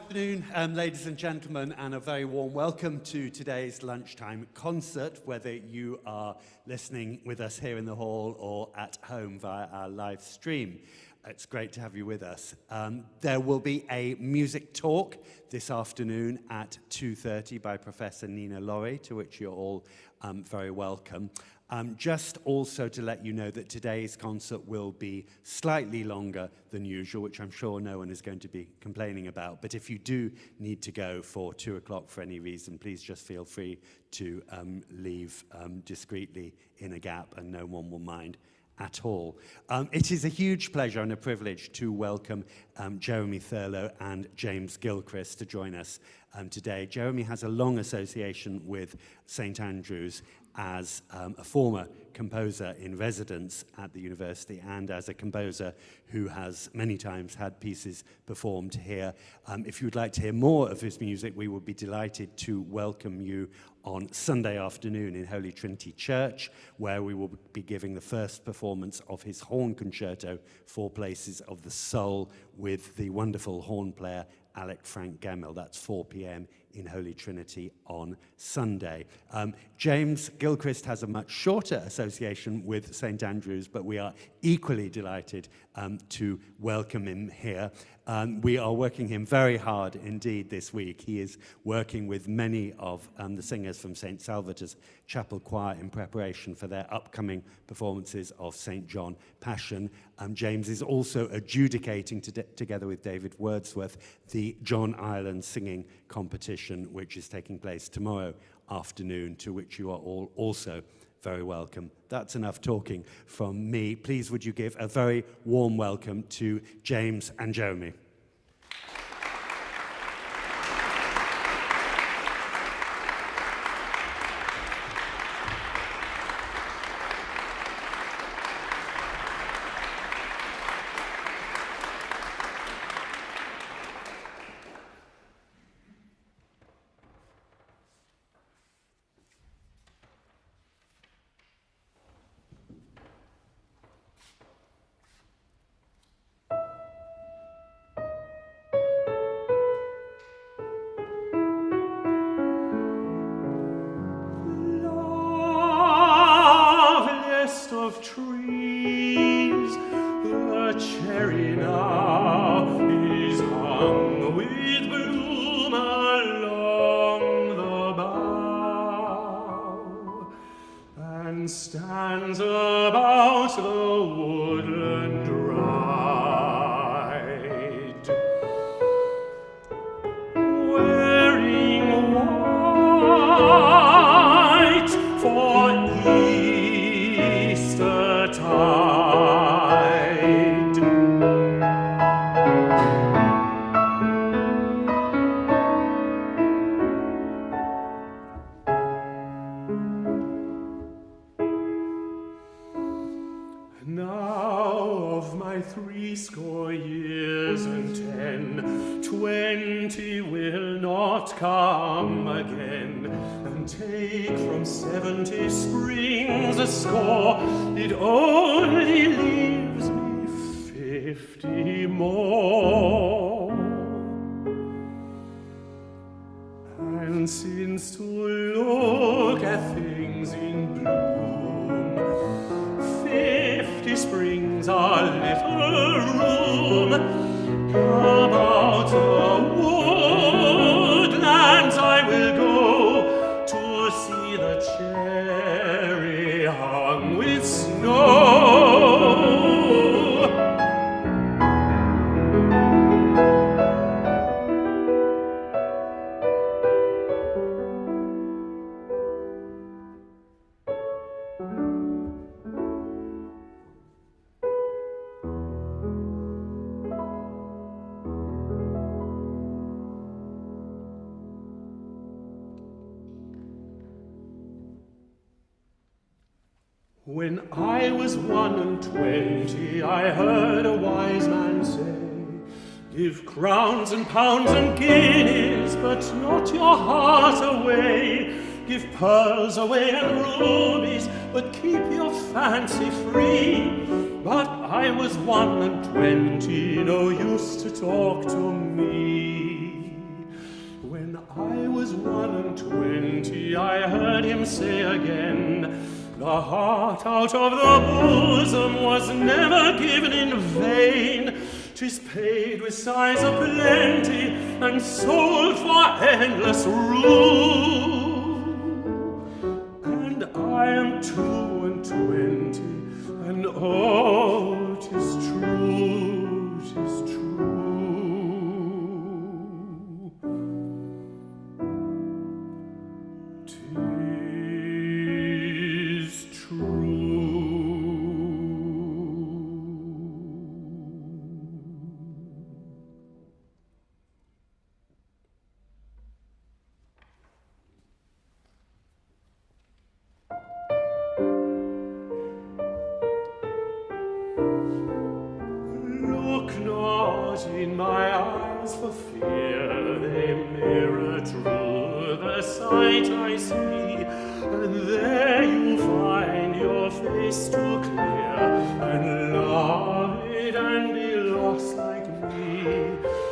Good afternoon, ladies and gentlemen, and a very warm welcome to today's lunchtime concert, whether you are listening with us here in the hall or at home via our live stream. It's great to have you with us. There will be a music talk this afternoon at 2:30 by Professor Nina Laurie, to which you're all very welcome. Just also to let you know that today's concert will be slightly longer than usual, which I'm sure no one is going to be complaining about. But if you do need to go for 2 o'clock for any reason, please just feel free to leave discreetly in a gap, and no one will mind at all. It is a huge pleasure and a privilege to welcome Jeremy Thurlow and James Gilchrist to join us today. Jeremy has a long association with St Andrews as a former composer in residence at the university and as a composer who has many times had pieces performed here. If you would like to hear more of his music, we would be delighted to welcome you on Sunday afternoon in Holy Trinity Church, where we will be giving the first performance of his horn concerto, Four Places of the Soul, with the wonderful horn player Alec Frank Gemmell. That's 4 p.m. in Holy Trinity on Sunday. James Gilchrist has a much shorter association with St Andrews, but we are equally delighted to welcome him here. We are working him very hard indeed this week. He is working with many of the singers from St Salvator's Chapel Choir in preparation for their upcoming performances of St John Passion. James is also adjudicating together with David Wordsworth the John Ireland singing competition, which is taking place tomorrow afternoon, to which you are all also very welcome. That's enough talking from me. Please would you give a very warm welcome to James and Jeremy. When I was 21, I heard a wise man say, give crowns and pounds and guineas, but not your heart away. Give pearls away and rubies, but keep your fancy free. But I was 21, no use to talk to me. him say again, the heart out of the bosom was never given in vain. 'Tis paid with sighs of plenty and sold for endless rule. And I am 22, and oh, 'tis true, 'tis true. 'Tis true. Look not in my eyes for fear, they mirror true the sight I see, and there you find your face too clear, and love it and be lost like me.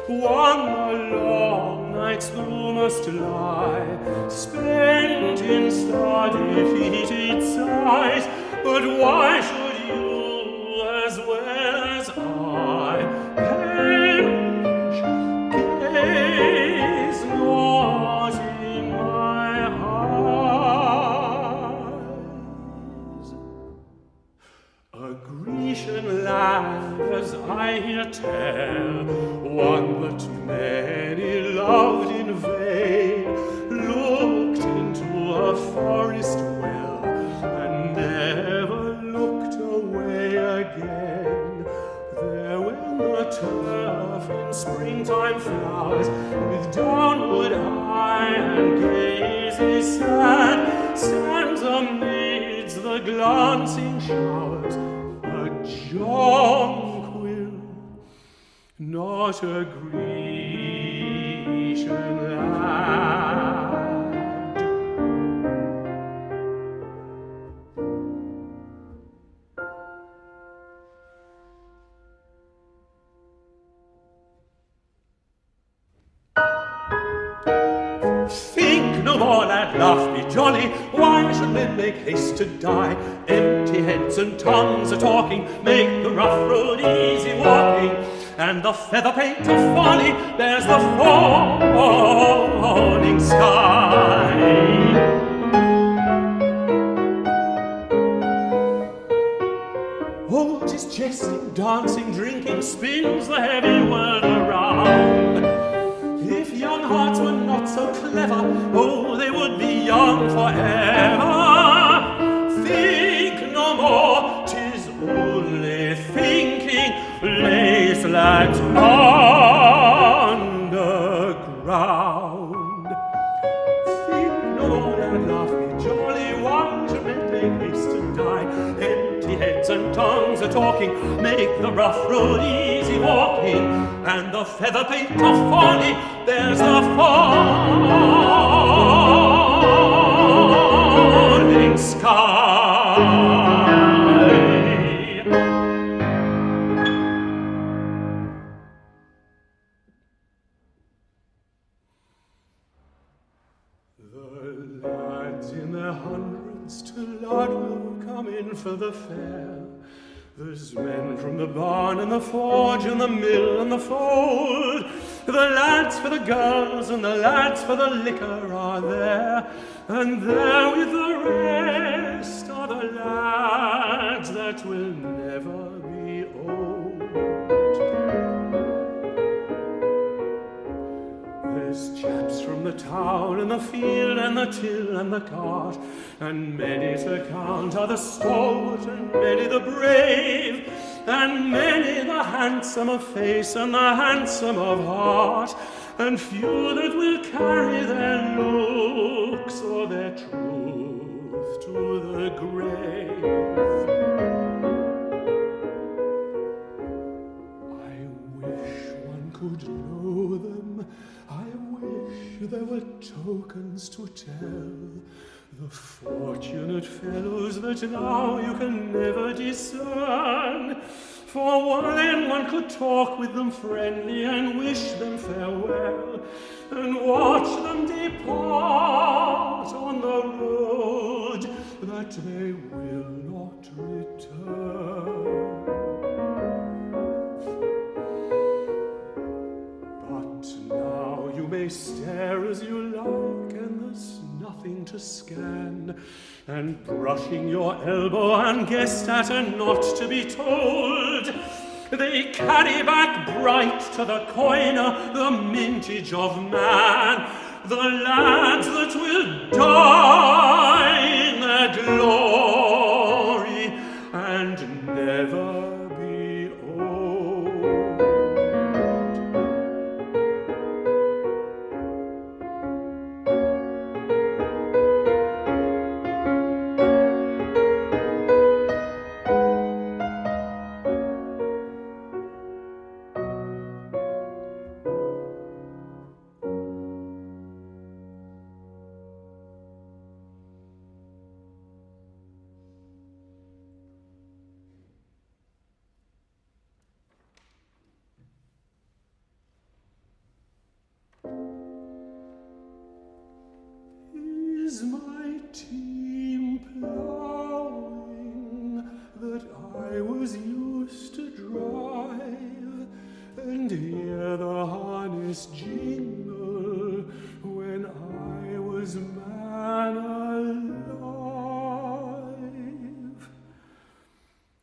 One the long nights through must lie, spent in star-defeated sight, but why should you as well as I perish? Gaze not in my eyes. A Grecian lad, as I hear tell, one that many loved in vain, looked into a forest well, and never looked away again. There when the turf in springtime flowers, with downward eye and gaze is sad, stands amidst the glancing showers a jonquil, not a Grecian lad. Think no more, lad, laugh, be jolly. Why should men make haste to die? Empty heads and tongues are talking make the rough road easy walking, and the feather paint of folly bears the falling sky. Oh, 'tis jesting, dancing, drinking spins the heavy world around. If young hearts were not so clever, oh, they would be young forever. Think no more, 'tis only thinking lays lads underground. Think no more, and laugh, be jolly, why should men make haste to die? Empty heads and tongues are talking make the rough road easy walking, and the feather paint of folly there's the falling sky. The lads in their hundreds to Laidlaw come in for the fair. There's men from the barn and the forge and the mill and the fold. The lads for the girls and the lads for the liquor are there, and there with the rest are the lads that will never be old. There's chaps from the town and the field and the till and the cart, and many to count are the stalwart and many the brave, and many the handsome of face and the handsome of heart, and few that will carry their looks or their truth to the grave. I wish one could know them, I wish there were tokens to tell. The fortunate fellows that now you can never discern, for then one could talk with them friendly and wish them farewell, and watch them depart on the road you may stare as you like, and there's nothing to scan. And brushing your elbow and guessed at and not to be told, they carry back bright to the coiner the mintage of man, the lads that will die in their glory and never be old. Is my team ploughing that I was used to drive, and hear the harness jingle when I was man alive?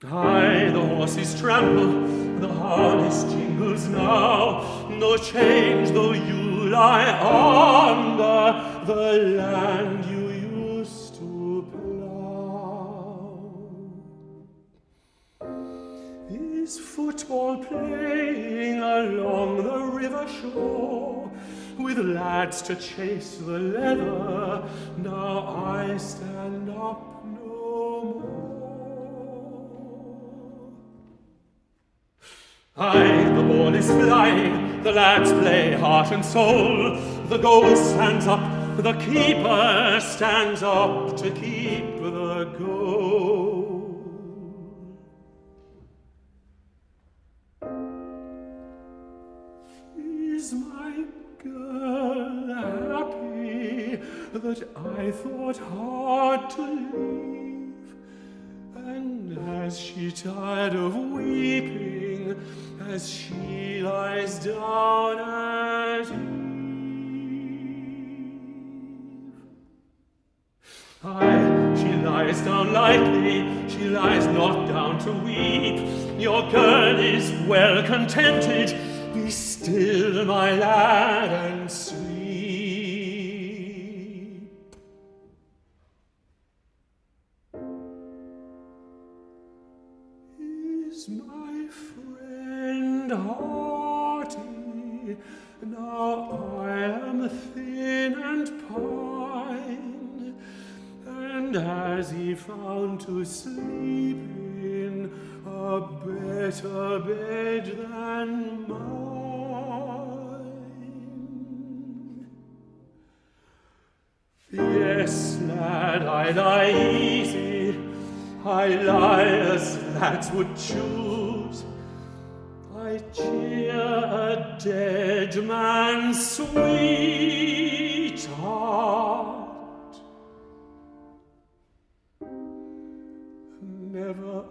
Aye, the horses trample, the harness jingles now, no change though you lie under the land you used to plough. Is football playing along the river shore, with lads to chase the leather? Now I stand up no more. Aye, the ball is flying, the lads play heart and soul, the goal stands up, the keeper stands up to keep the goal. Is my girl happy that I thought hard to leave? And as she tired of weeping, as she lies down at eve, aye, she lies down lightly, she lies not down to weep. Your girl is well contented, be still, my lad, and sleep. Is my friend hearty? Now I am thin and pine, and has he found to sleep in a better bed than mine? Yes, lad, I lie easy, I lie as lads would choose. I cheer a dead man's sweetheart. Never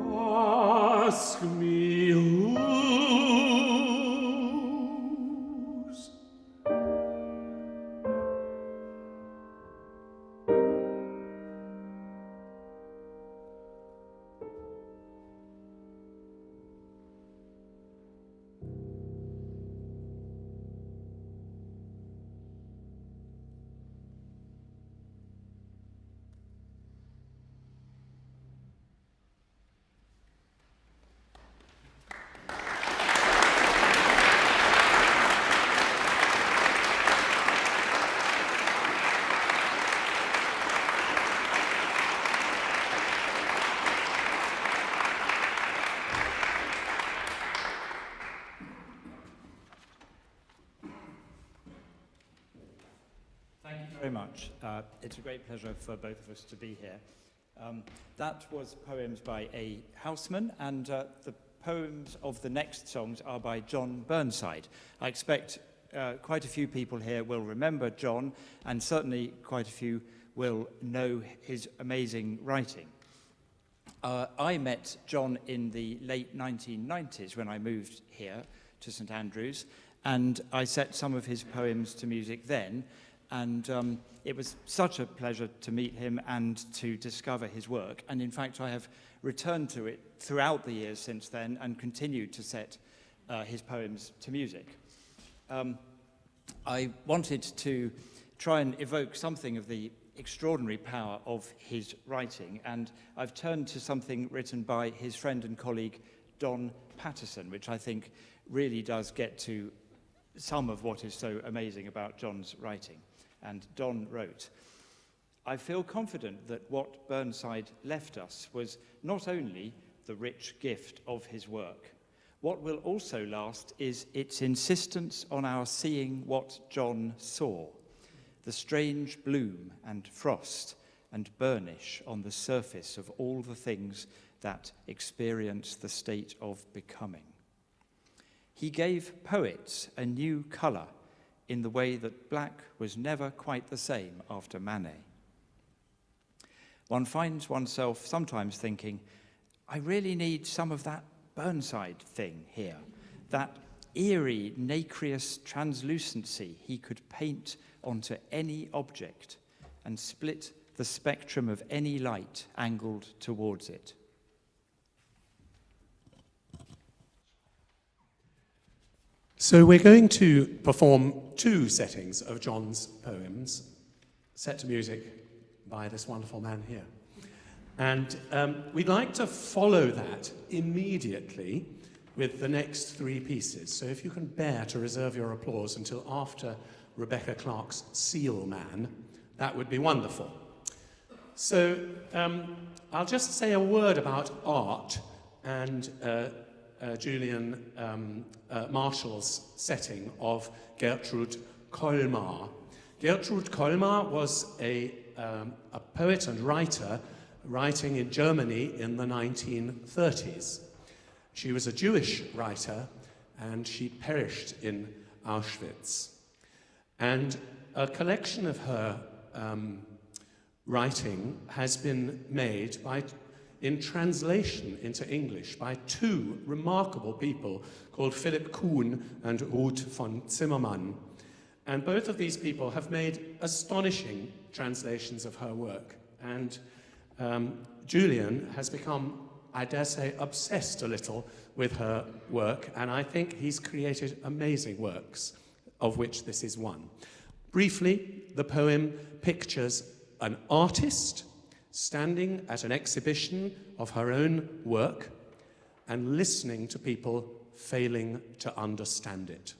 ask me whose. Very much. It's a great pleasure for both of us to be here. That was poems by A. Housman, and the poems of the next songs are by John Burnside. I expect quite a few people here will remember John, and certainly quite a few will know his amazing writing. I met John in the late 1990s when I moved here to St Andrews, And I set some of his poems to music then, and it was such a pleasure to meet him and to discover his work. And in fact, I have returned to it throughout the years since then and continued to set his poems to music. I wanted to try and evoke something of the extraordinary power of his writing, and I've turned to something written by his friend and colleague Don Patterson, which I think really does get to some of what is so amazing about John's writing. And Don wrote, "I feel confident that what Burnside left us was not only the rich gift of his work. What will also last is its insistence on our seeing what John saw, the strange bloom and frost and burnish on the surface of all the things that experience the state of becoming. He gave poets a new colour in the way that black was never quite the same after Manet. One finds oneself sometimes thinking, I really need some of that Burnside thing here, that eerie nacreous translucency he could paint onto any object and split the spectrum of any light angled towards it." So we're going to perform two settings of John's poems, set to music by this wonderful man here. And we'd like to follow that immediately with the next three pieces. So if you can bear to reserve your applause until after Rebecca Clarke's Sealman, that would be wonderful. So I'll just say a word about art and Julian Marshall's setting of Gertrud Kolmar. Gertrud Kolmar was a poet and writer writing in Germany in the 1930s. She was a Jewish writer and she perished in Auschwitz. And a collection of her writing has been made in translation into English by two remarkable people called Philipp Kuhn and Ruth von Zimmermann. And both of these people have made astonishing translations of her work. And Julian has become, I dare say, obsessed a little with her work, and I think he's created amazing works, of which this is one. Briefly, the poem pictures an artist standing at an exhibition of her own work and listening to people failing to understand it.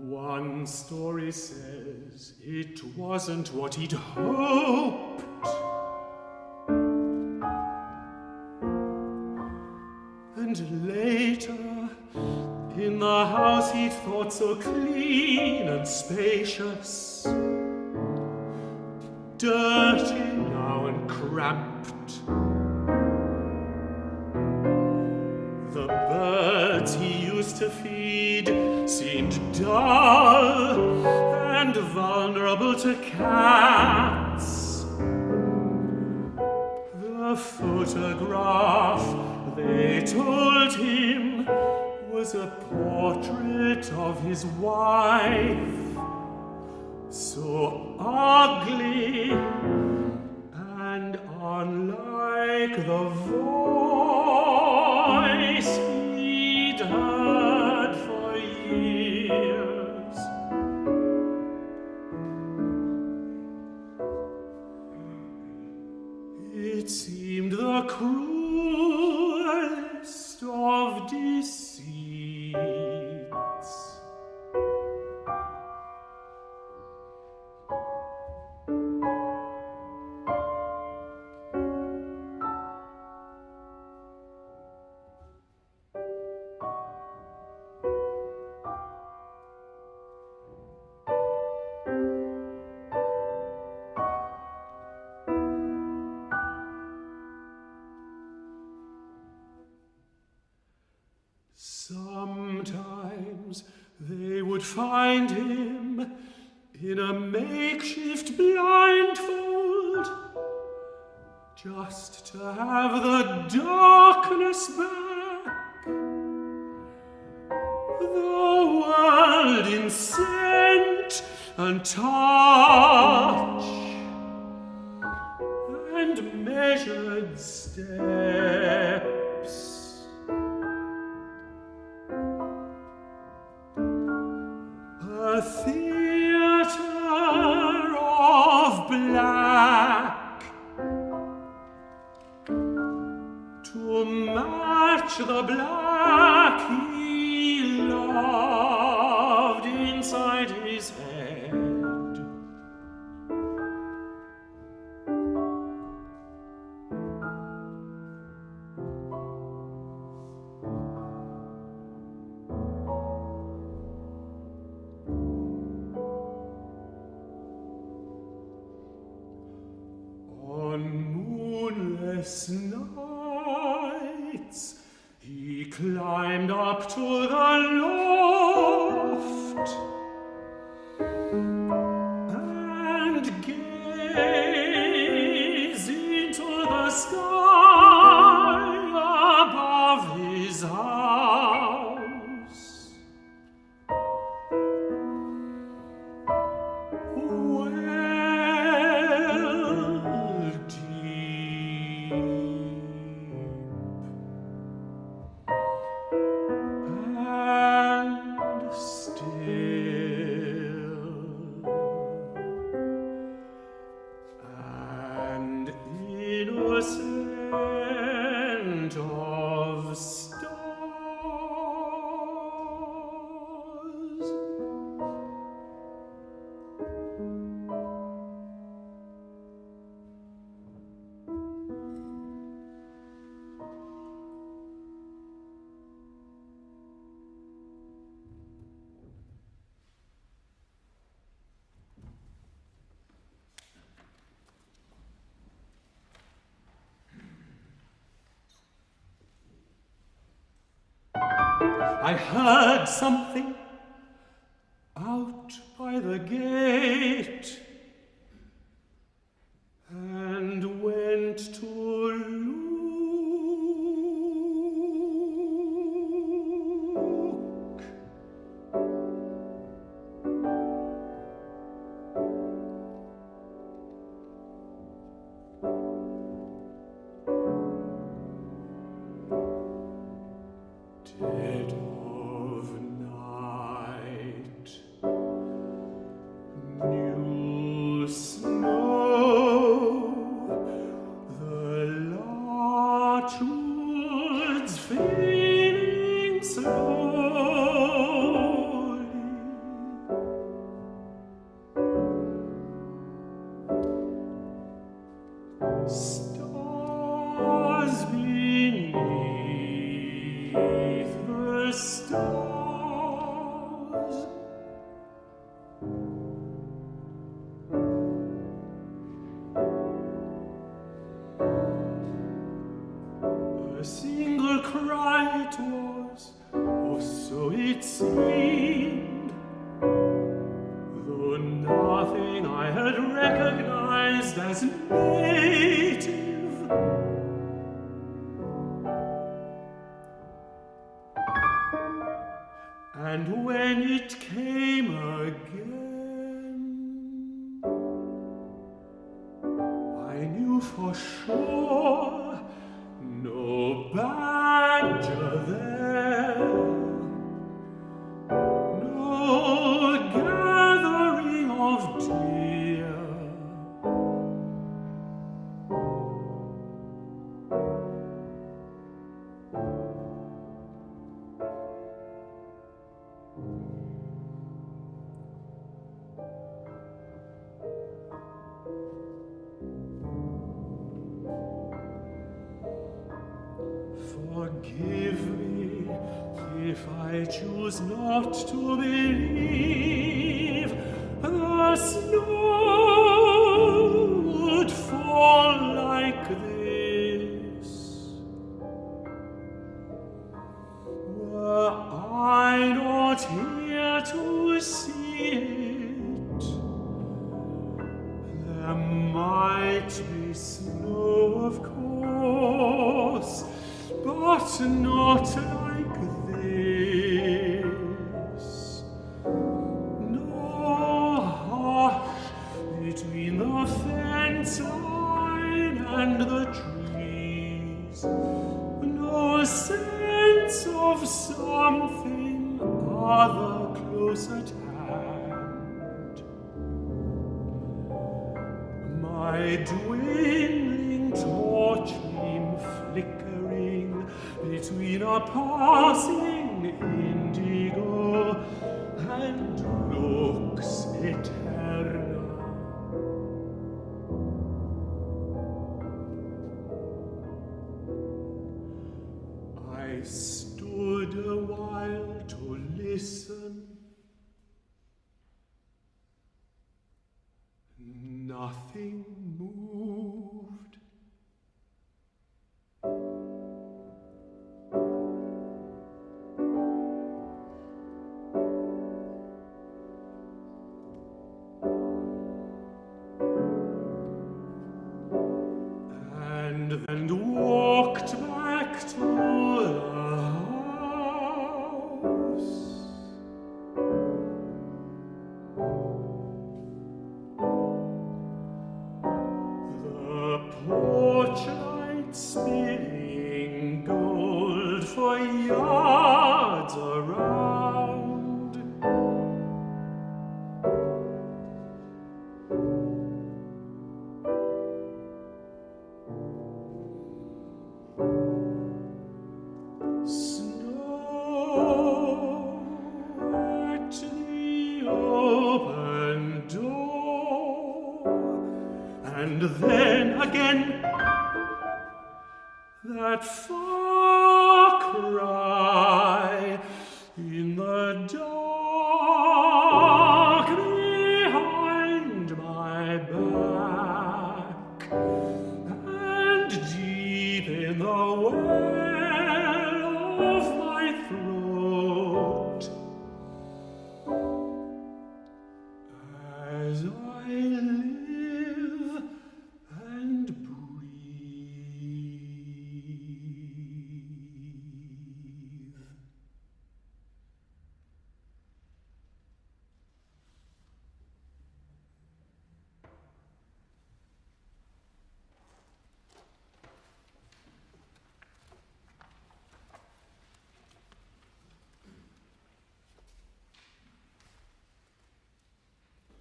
One story says it wasn't what he'd hoped. And later, in the house he'd thought so clean and spacious, dirty now and cramped. The birds he used to feed seemed dull and vulnerable to cats. The photograph, they told him, was a portrait of his wife, so ugly and unlike the voice he'd heard for years. It seemed the cruelest of deceits. Sometimes they would find him in a makeshift blindfold, just to have the darkness back, the world in scent and touch, and measured steps. A theatre of black to match the black he loved inside his head. Nights he climbed up to the loft and gazed into the sky above his house. I heard something out by the gate and went to look. Dead of night, new the stars. A single cry it was, or so it seemed, though nothing I had recognized as native. And when it came again, I knew for sure no badger there, no gathering of deer. Forgive me if I choose not to believe the snow would fall like this. Were I not here to see it, there might be snow, of course, but not like this. No hush between the fence line and the trees, no sense of something other close at hand. My dwindling torch beam flickering between a passing indigo and looks eternal. I stood a while to listen. Nothing moved. And walked back to the house. The porch light spilling gold for yards around. And then again, that far cry in the dark behind my back, and deep in the well of my throat, as I live and breathe.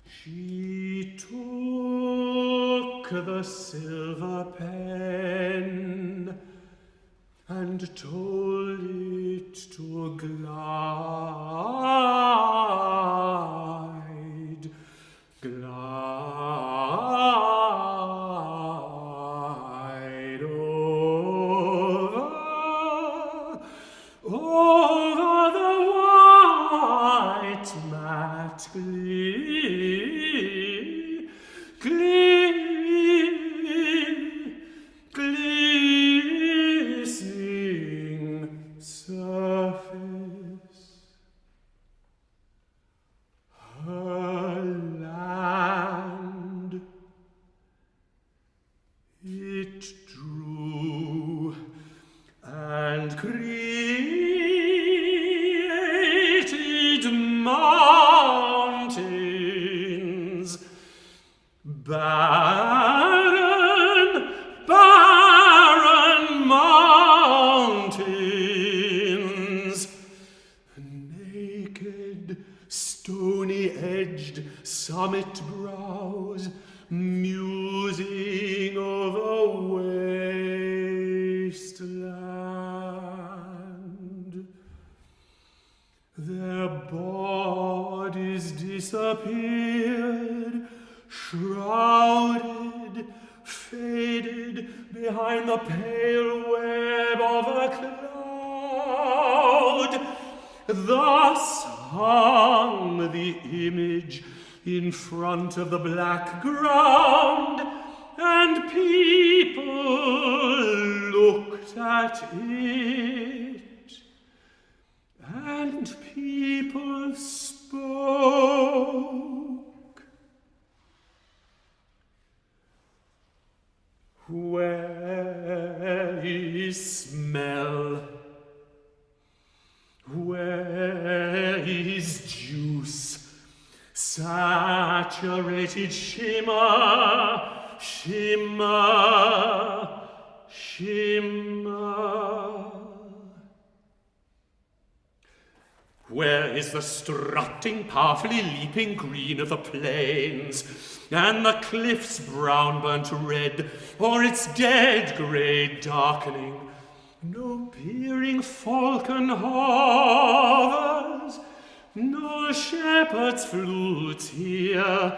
She took the silver pen and told it to glide, glide over created mountains, barren, barren mountains, naked, stony-edged summit brows, musing over wasteland. Their bodies disappeared, shrouded, faded behind the pale web of a cloud. Thus hung the image in front of the black ground, and people looked at it, and people spoke. Where is smell? Where is juice? Saturated shimmer, shimmer, shimmer. Where is the strutting, powerfully leaping green of the plains, and the cliffs brown burnt red, or its dead grey darkening? No peering falcon hovers, no shepherd's flutes here.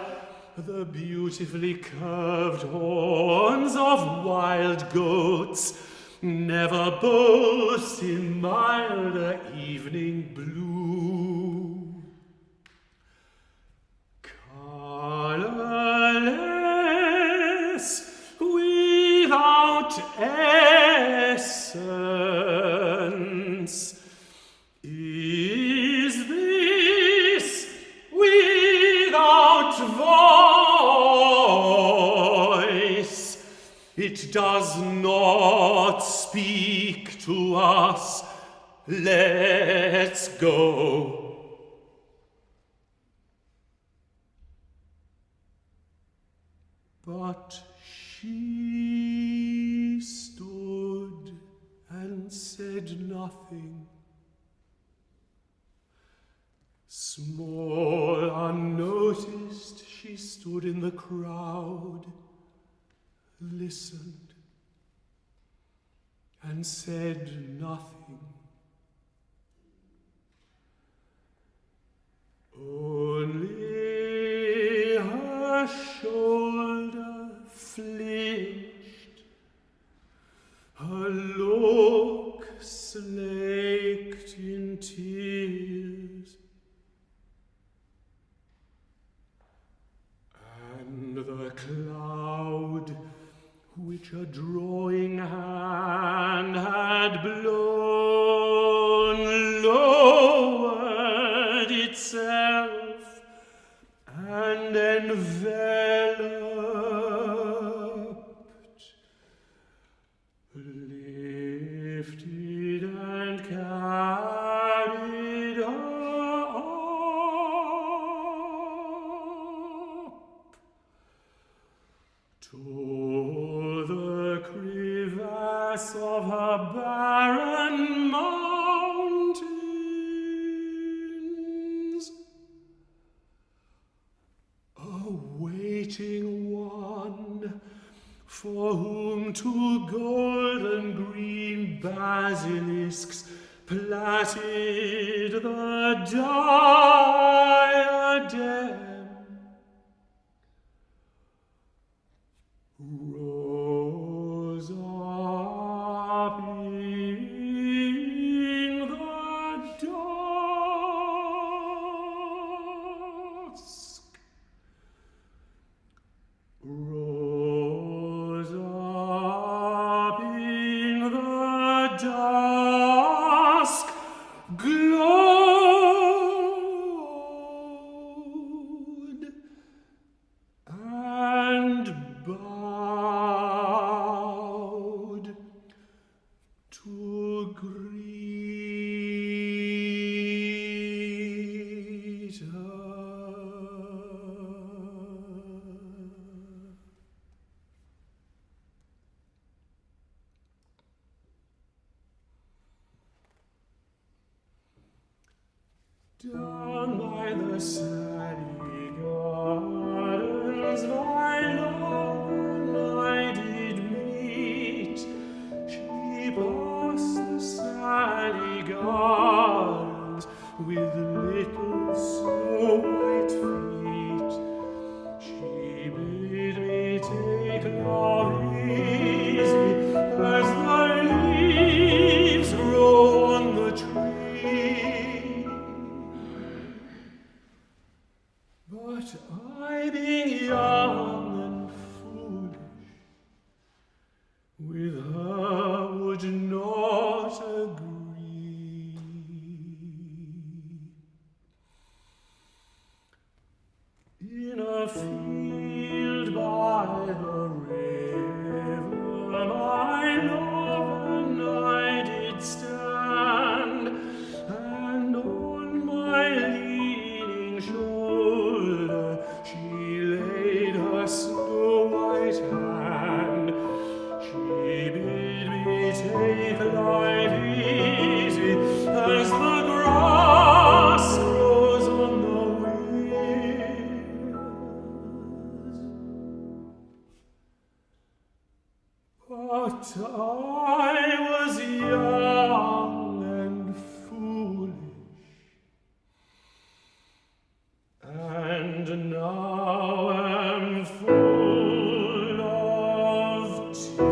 The beautifully curved horns of wild goats never boast in milder evening blue. Colorless, without essence, is this without voice? It does not speak to us. Let's go. But she stood and said nothing. Small, unnoticed, she stood in the crowd, listened, and said nothing. Only her shoulder flinched, her look slaked in tears, and the cloud which a drawing hand had blown lowered itself and enveloped, lifted and carried her up to the crevasse of her barren mountains. A waiting one, for whom two golden green basilisks plaited the diadem. Rose up in the dusk. Rose up in the dusk. Glow Down by the Salley gardens, my love and I did meet. She passed the Salley gardens with little snow white feet. She bid me take love easy as the leaves grow on the tree. But I, being young and foolish, with her would not agree. In a field by the river, my love and I did stand, and on my leaning shoulder she laid her snow white hand. She bid me take life easy as the grass grows on the wheels. But I was young and foolish, and now am full of tears.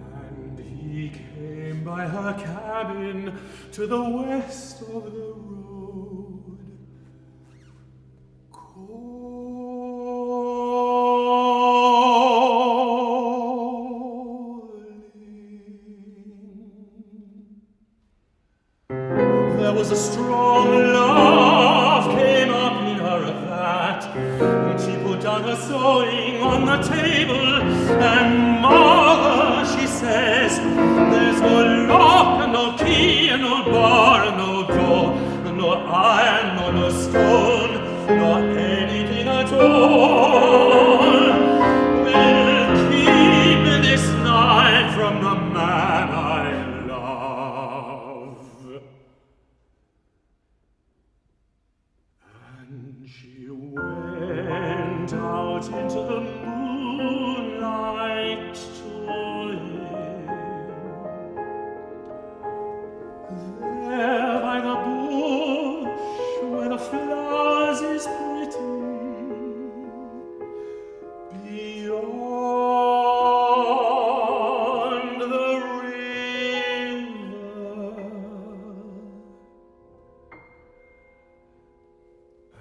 And he came by her cabin to the west of the road, calling. There was a strong love came up in her at that, and she put down her sewing on the table, and mother, she says, there's no lock and no key and no bar and no door, and no iron nor no stone, nor anything at all will keep this night from the man I love. And she went out into the moonlight to him. There by the bush where the flowers is pretty, beyond the river.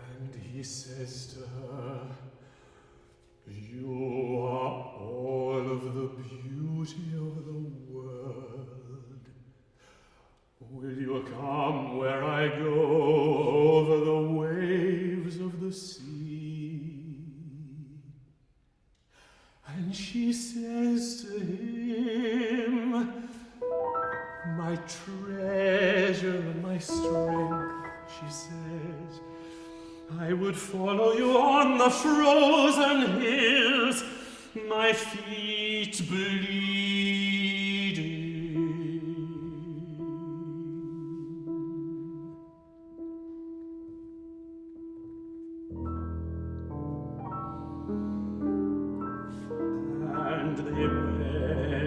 And he says to her, you are all of the beauty of the world. Will you come where I go over the waves of the sea? And she says to him, my treasure and my strength, she says, I would follow you on the frozen hills, my feet bleeding. And they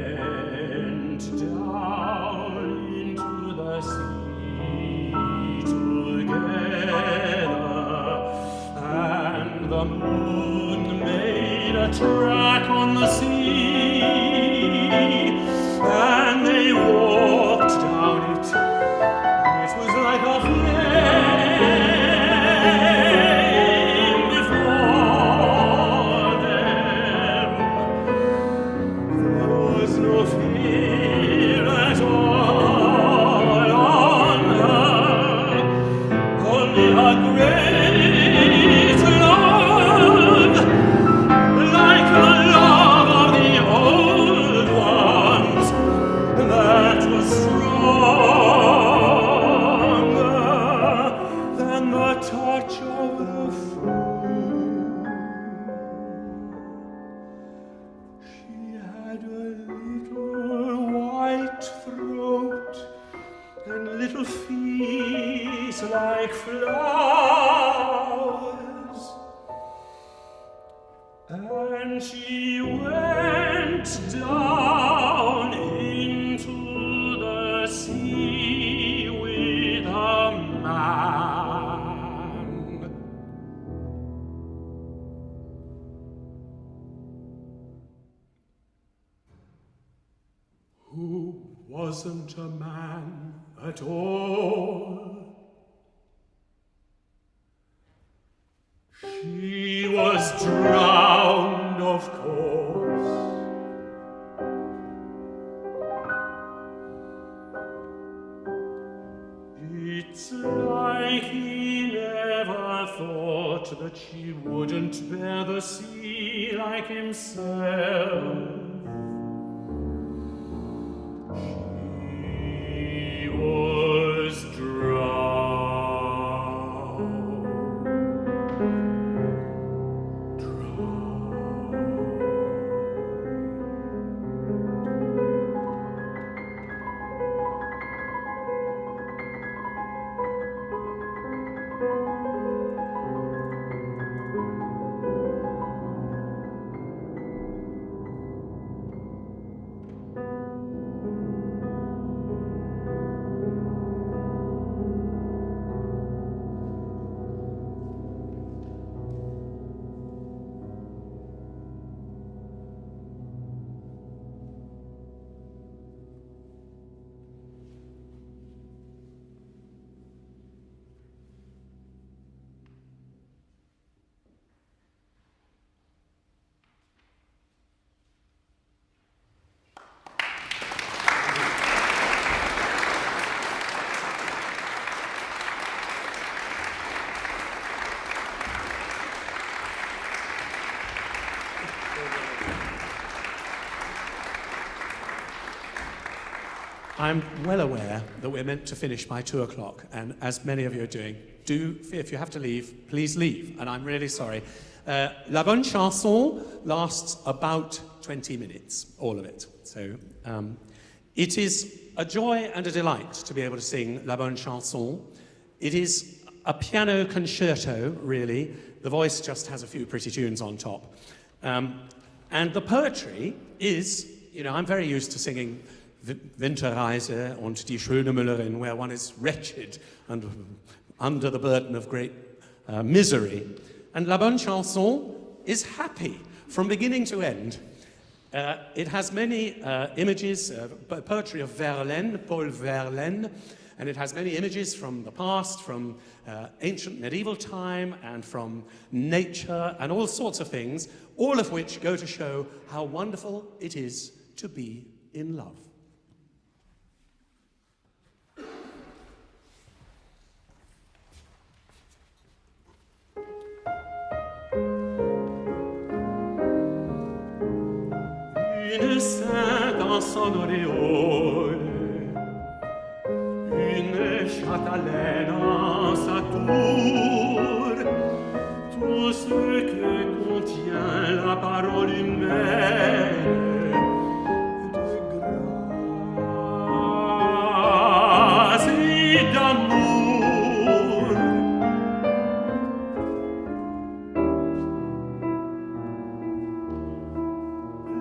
went down into the sea together, and the moon made a track on the sea, like flowers, and she went down into the sea with a man who wasn't a man at all. She was drowned, of course. It's like he never thought that she wouldn't bear the sea like himself. She was drowned. I'm well aware that we're meant to finish by 2 o'clock, and as many of you are doing, if you have to leave, please leave, and I'm really sorry. La bonne chanson lasts about 20 minutes, all of it. So it is a joy and a delight to be able to sing La bonne chanson. It is a piano concerto, really. The voice just has a few pretty tunes on top. And the poetry is, I'm very used to singing Winterreise und die schöne Müllerin, where one is wretched and under the burden of great misery. And La bonne chanson is happy from beginning to end. It has many images, poetry of Verlaine, Paul Verlaine, and it has many images from the past, from ancient medieval time, and from nature, and all sorts of things, all of which go to show how wonderful it is to be in love. Une sainte en son auréole, une châtelaine en sa tour, tout ce que contient la parole humaine de grâce et d'amour.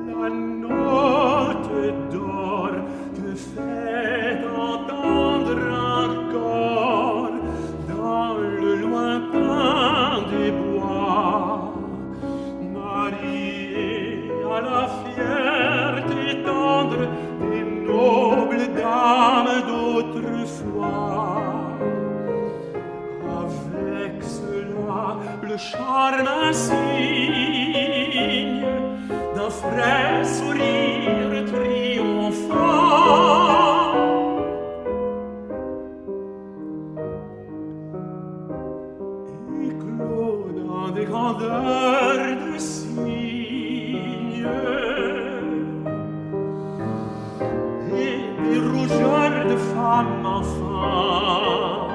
La note d'or que fait entendre encore dans le lointain des bois, mariée à la fierté tendre des nobles dames d'autrefois. Avec cela, le charme insigne d'un frais sourire triomphant. Éclos dans des grandeurs de cygne et des rougeurs de femmes enfants,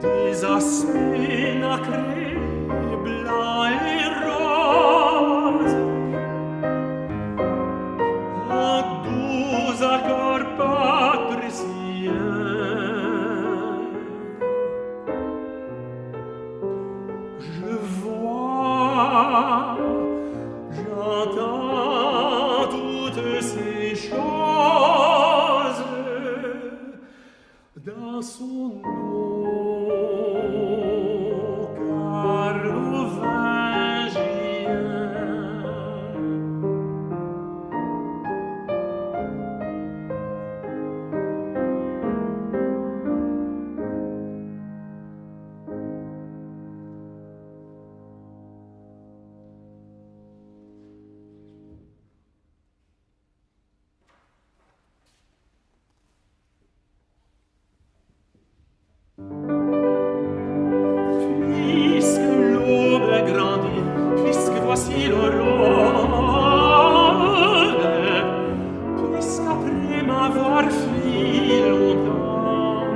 des aspects nacrés, blancs et roses, en doux accords patriciens. j'entends toutes ces choses dans son nom, carovingien. Puisque l'aube grandit, puisque voici l'aurore, puisqu'après m'avoir fui longtemps,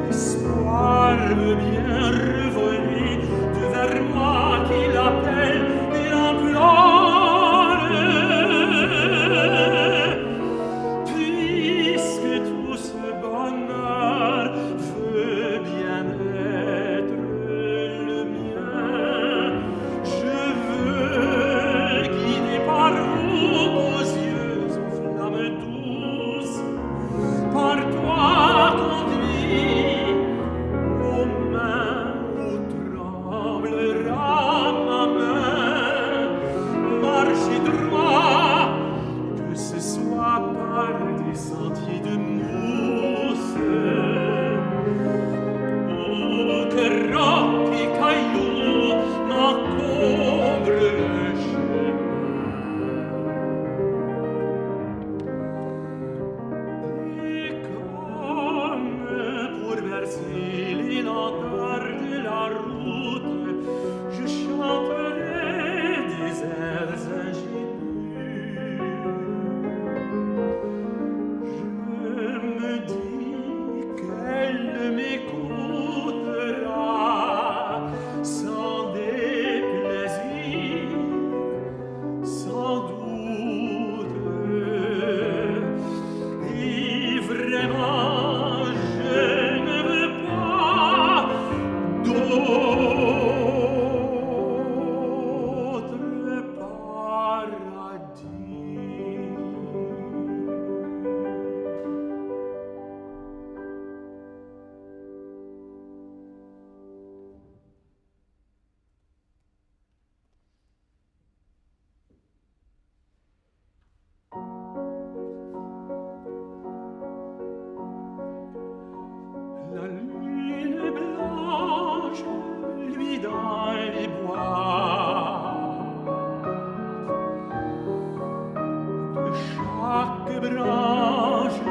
l'espoir veut bien revoler devers moi qui l'appelle et l'implore. Puisque tout ce bonheur veut bien être le mien, je veux guider par vous aux yeux aux flammes douces, par toi conduit aux mains où tremblera ma main, marcher droit, que ce soit par des sentiers de mousse, ou que rocs et cailloux m'encombrent le chemin. Et comme pour bercer les lenteurs de la route, je chanterai des airs ingénus. Je me dis qu'elle m'écoutera sans déplaisir, sans doute. Et vraiment, je ne veux pas d'autre paradis. La lune blanche, lui dans les bois, de chaque branche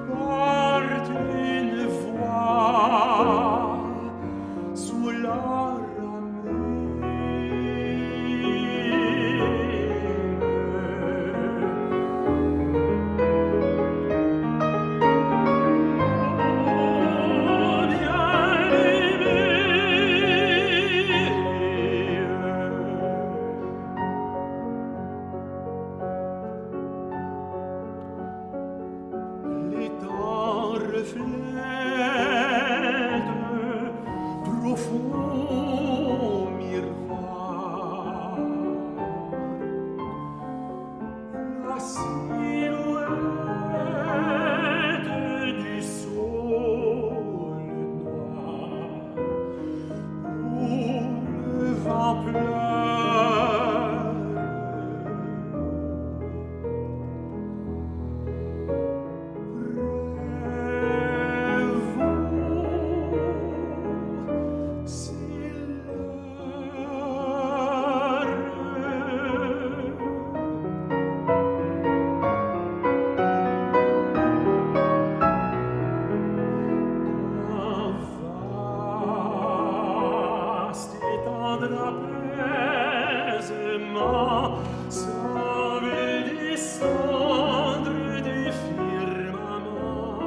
porte une voix sous la les temps reflètent profond miroir la silhouette du sol noir où le vent pleure. Rêvons, c'est l'heure. Un vaste et tendre apaisement semble descendre du firmament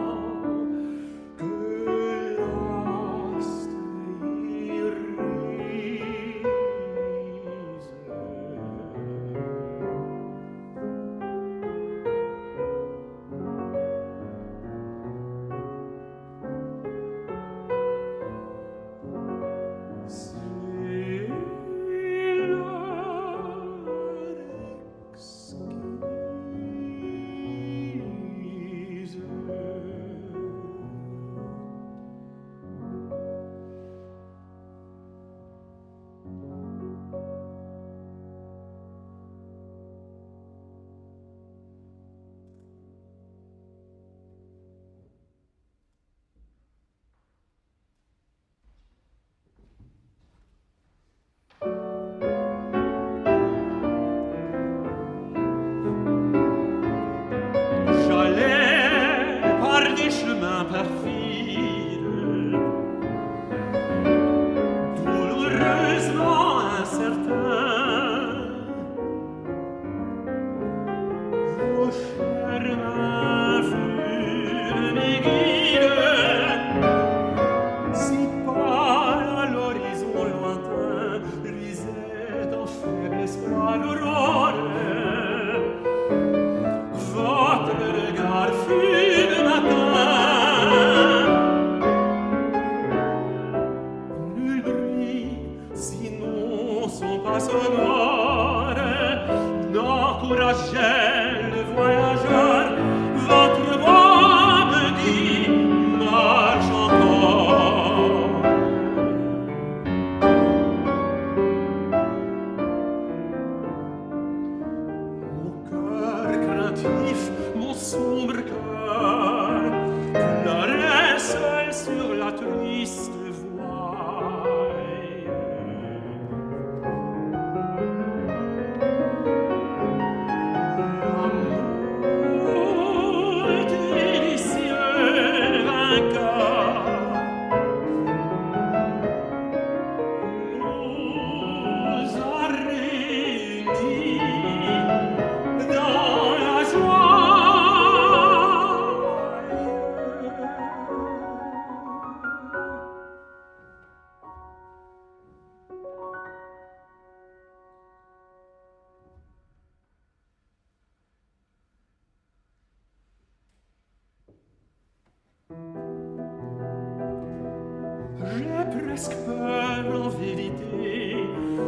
que l'astre irise. C'est chanson pas sonore, n'encourageait le voyageur. Votre voix me dit, marche encore. Mon cœur craintif, mon sombre cœur, pleurait seul sur la triste voie. J'ai presque peur en vérité,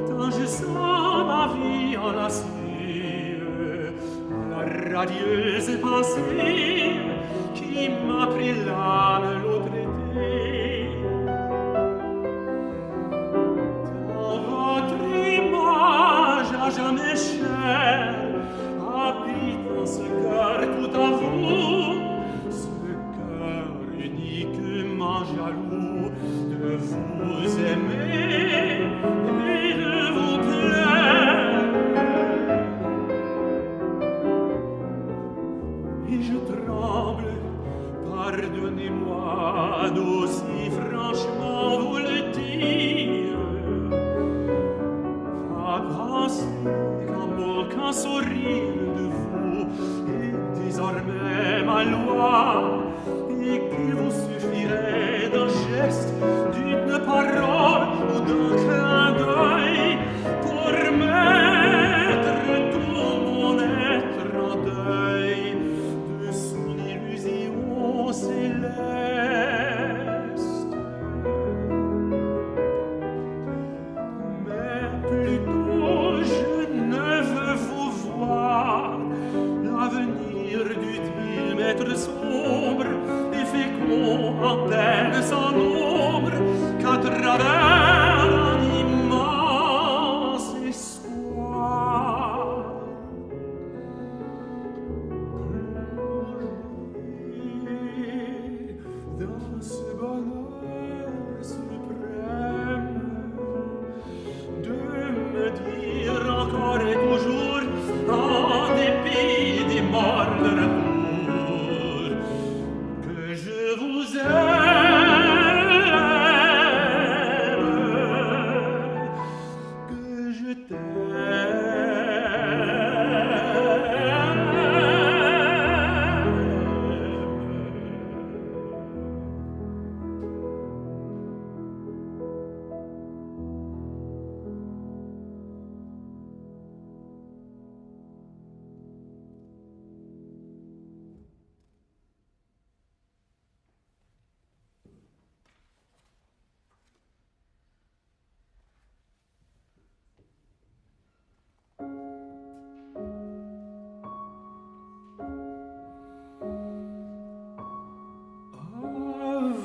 tant je sens ma vie enlacée, la radieuse pensée qui m'a pris l'âme l'autre été. Dans votre image à jamais chère, habite dans ce cœur tout à vous, ce cœur uniquement jaloux de vous aimer et de vous plaire. Et je tremble, pardonnez-moi d'aussi franchement vous le dire, à penser qu'un sourire de vous est désormais ma loi, et qu'il vous suffirait d'un geste, d'une parole ou d'un clin d'œil pour mettre tout mon être en deuil de son illusion céleste. Mais plutôt je ne veux vous voir, l'avenir dût-il m'être sombre et fécond en peine sans nombre, qu'à travers un immense espoir plonger dans ce bonheur suprême de me dire encore et toujours, en dépit des morts de retour, que je vous aime, que je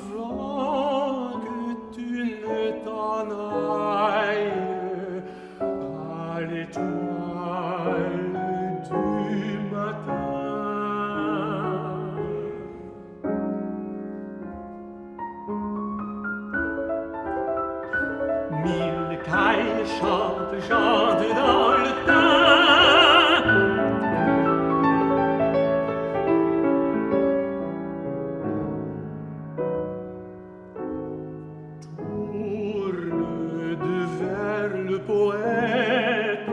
avant que tu ne t'en ailles à l'étoile du matin, mille cailles chantent dans le thym. Tourne devers le poète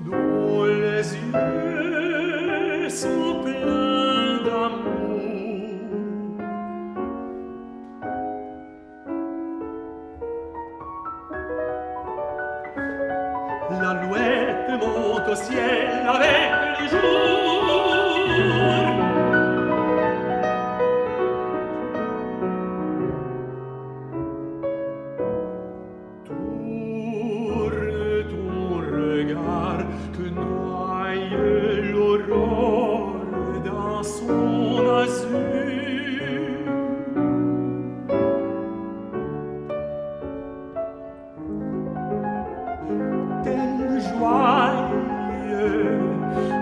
dont les yeux sont pleins d'amour. L'alouette monte au ciel avec le jour. Tourne regard que noie l'aurore dans son azur. Tel joyeux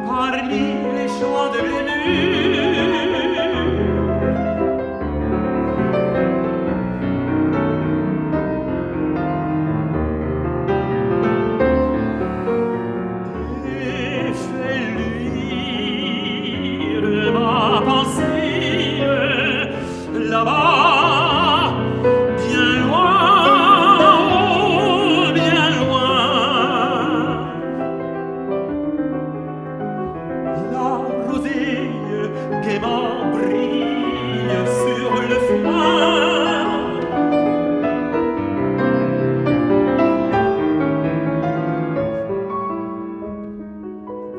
parmi les champs de Vénus. Là-bas, bien loin, oh, bien loin, la rosée gaiement brille sur le flanc.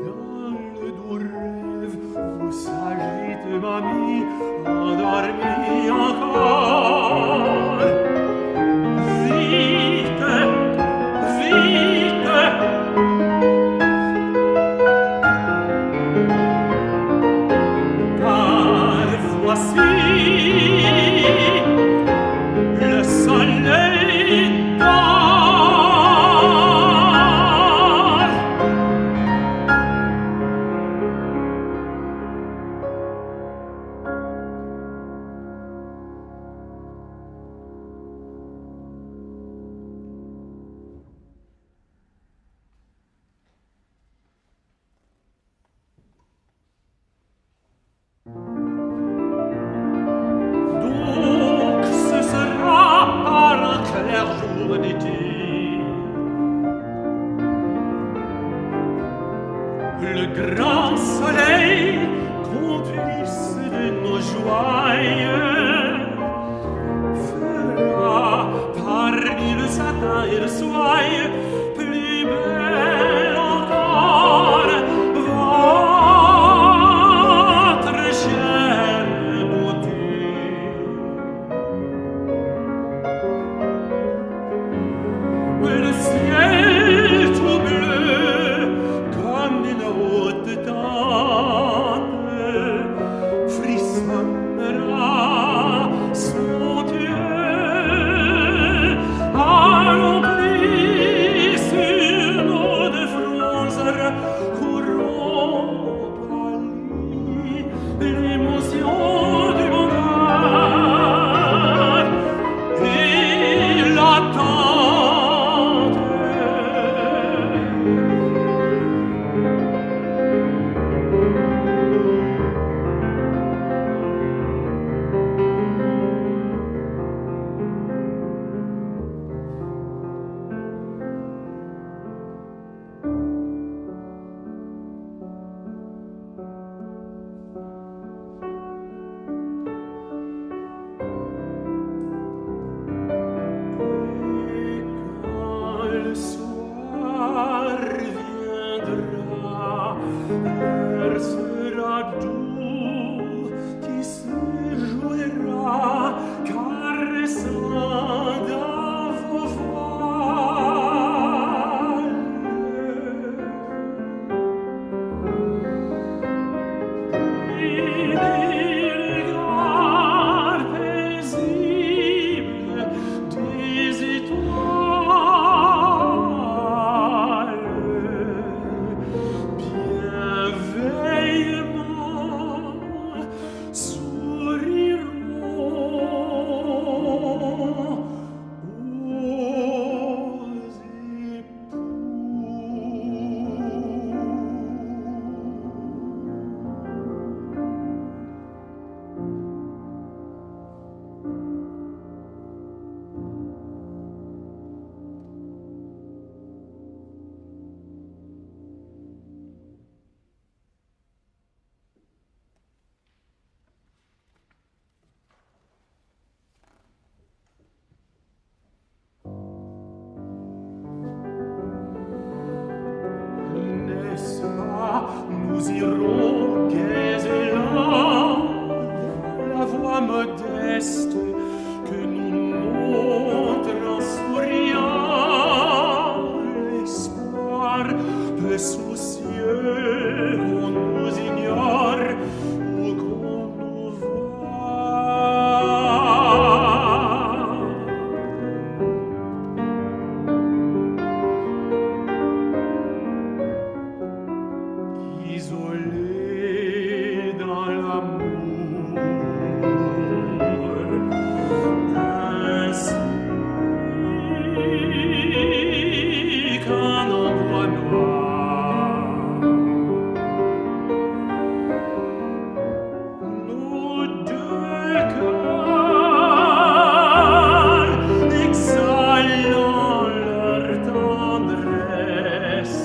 Dans le doux rêve où s'agite mamie endormie encore. Vite, vite, car voici le soleil dort. Donc ce sera par un clair jour d'été, le grand soleil complice de nos joies fera parmi le satin et le soie plus belle encore votre chère beauté. Le ciel tout bleu comme une haute tente frissonnera son Dieu. Allons plis sur nos deux fronts courons pâlis l'émotion du bonheur et l'attente. Et quand le soir viendra, l'air sera doux qui se jouera, caressant dans vos voiles. Et les regards paisibles des étoiles bienveillamment souriront aux époux. N'est-ce pas, nous irons gais et lents, la voix modeste que nous montre en souriant l'espoir soucieux qu'on nous ignore ou qu'on nous voit. Isolé dans l'amour, ainsi qu'un envoi noir, nos deux cœurs exhalant leur tendresse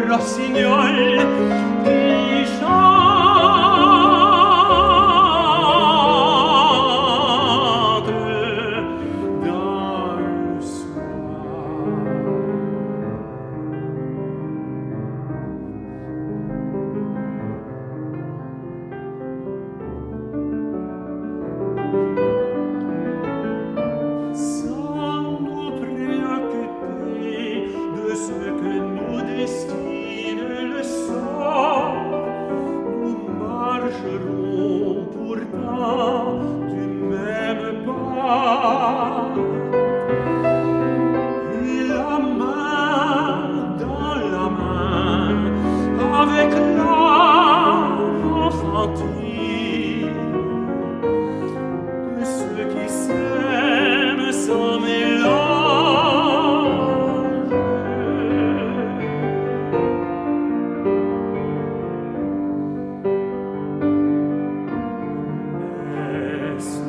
rossignol qui chante dans le soir. Sans nous préoccuper de ce que nous destine le sort, nous marcherons pourtant du même pas. Et la main dans la main, avec l'âme enfantine de ceux qui s'aiment sans mélange. N'est-ce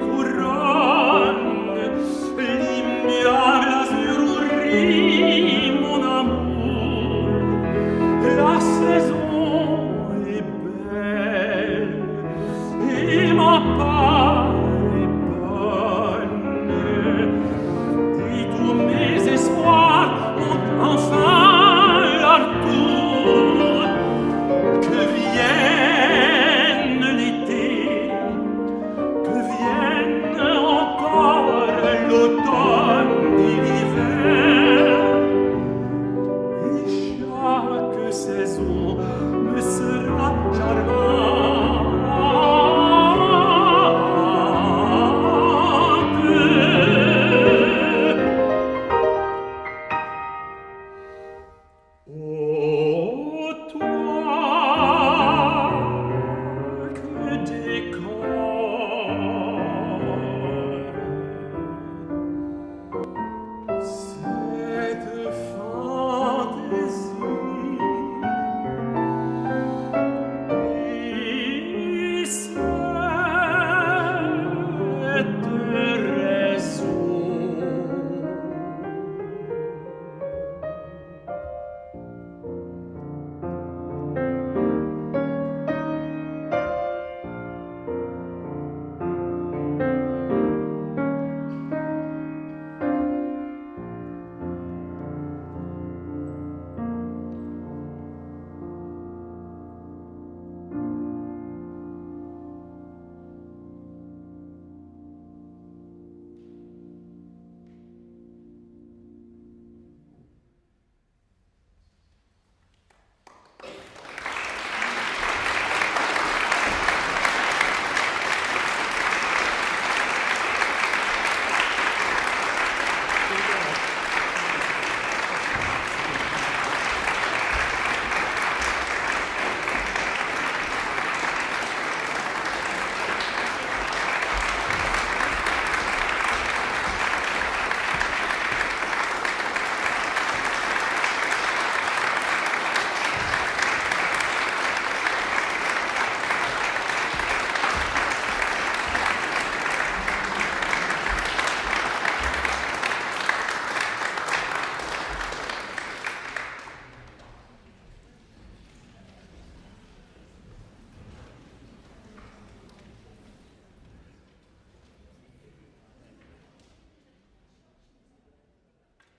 couronne l'immuable azur